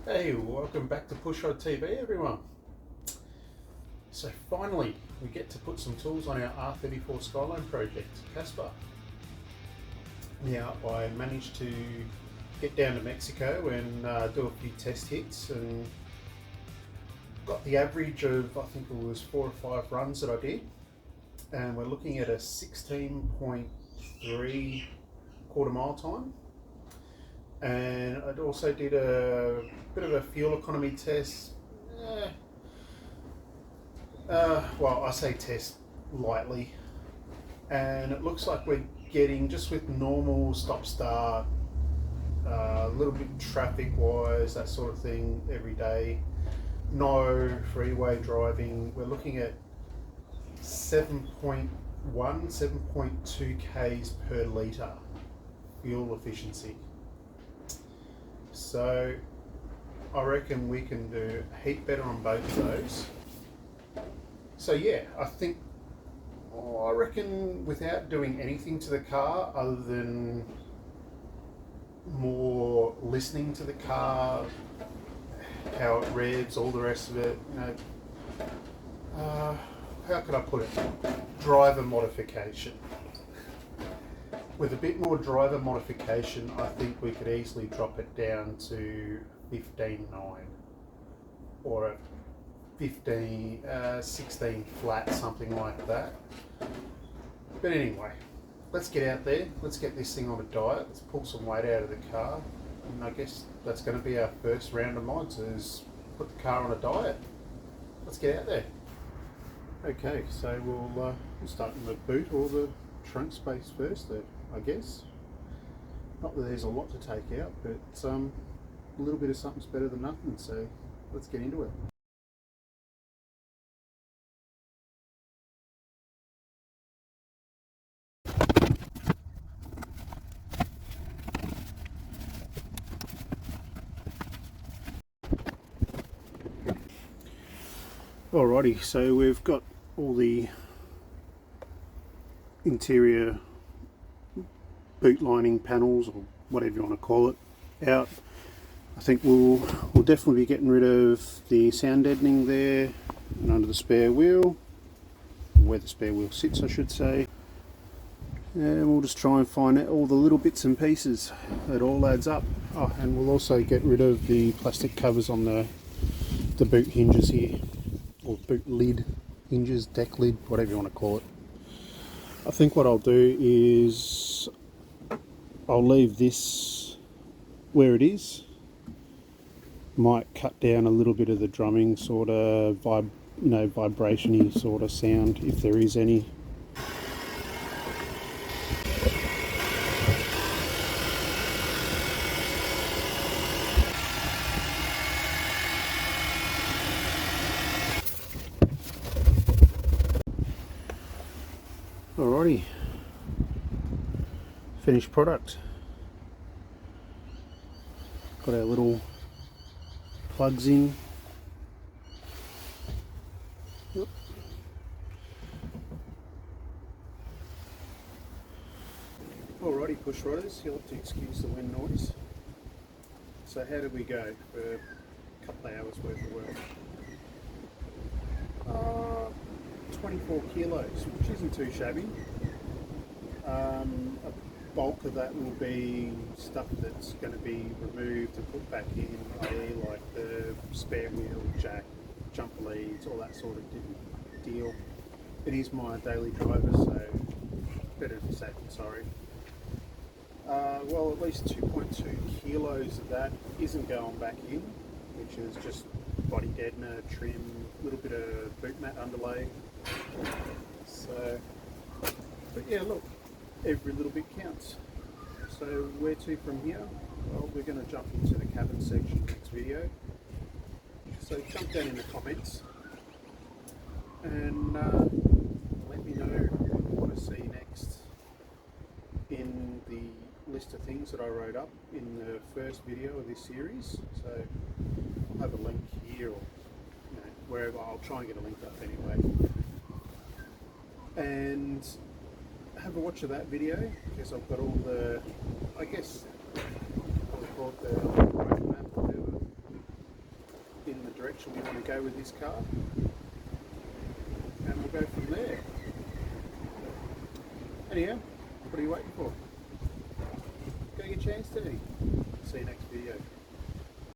Hey, welcome back to Pushrod TV, everyone. So finally, we get to put some tools on our r34 Skyline project, Casper. Now, I managed to get down to Mexico and do a few test hits and got the average of, I think it was 4 or 5 runs that I did. And we're looking at a 16.3 quarter mile time. And I also did a bit of a fuel economy test. Well, I say test lightly, and it looks like we're getting, just with normal stop start, a little bit traffic wise, that sort of thing every day, no freeway driving, we're looking at 7.1, 7.2 k's per litre fuel efficiency. So I reckon we can do a heap better on both of those. So yeah, I reckon without doing anything to the car other than more listening to the car, how it revs, all the rest of it, how could I put it? Driver modification. With a bit more driver modification, I think we could easily drop it down to 15.9 or a 16 flat, something like that. But anyway, let's get out there, let's get this thing on a diet, let's pull some weight out of the car, and I guess that's going to be our first round of mods, is put the car on a diet. Let's get out there. Okay, so we'll start in the boot or the trunk space first, I guess. Not that there's a lot to take out, but a little bit of something's better than nothing, so let's get into it. Alrighty, so we've got all the interior boot lining panels, or whatever you want to call it, out. I think we'll definitely be getting rid of the sound deadening there and under the spare wheel, where the spare wheel sits I should say, and we'll just try and find out all the little bits and pieces. It all adds up. Oh, and we'll also get rid of the plastic covers on the boot hinges here, or boot lid hinges, deck lid, whatever you want to call it. I think what I'll do is I'll leave this where it is. Might cut down a little bit of the drumming sort of vibration-y sort of sound, if there is any. Alrighty, finished product. Got our little plugs in. Yep. Alrighty, push rodders, you'll have to excuse the wind noise. So how did we go for a couple of hours worth of work? 24 kilos, which isn't too shabby. A bulk of that will be stuff that's going to be removed and put back in, i.e. like the spare wheel, jack, jumper leads, all that sort of deal. It is my daily driver, so better to be safe than sorry. Well, at least 2.2 kilos of that isn't going back in, which is just body deadener, trim, a little bit of boot mat underlay. So, but yeah, look, every little bit counts. So where to from here? Well, we're going to jump into the cabin section next video. So jump down in the comments and let me know what you want to see next in the list of things that I wrote up in the first video of this series. So I'll have a link here, or wherever. I'll try and get a link up anyway. And have a watch of that video, because I've got all the, I guess, what we call it, the roadmap, whatever, direction we want to go with this car, and we'll go from there. Anyhow, what are you waiting for? Go get your chance today. See you next video.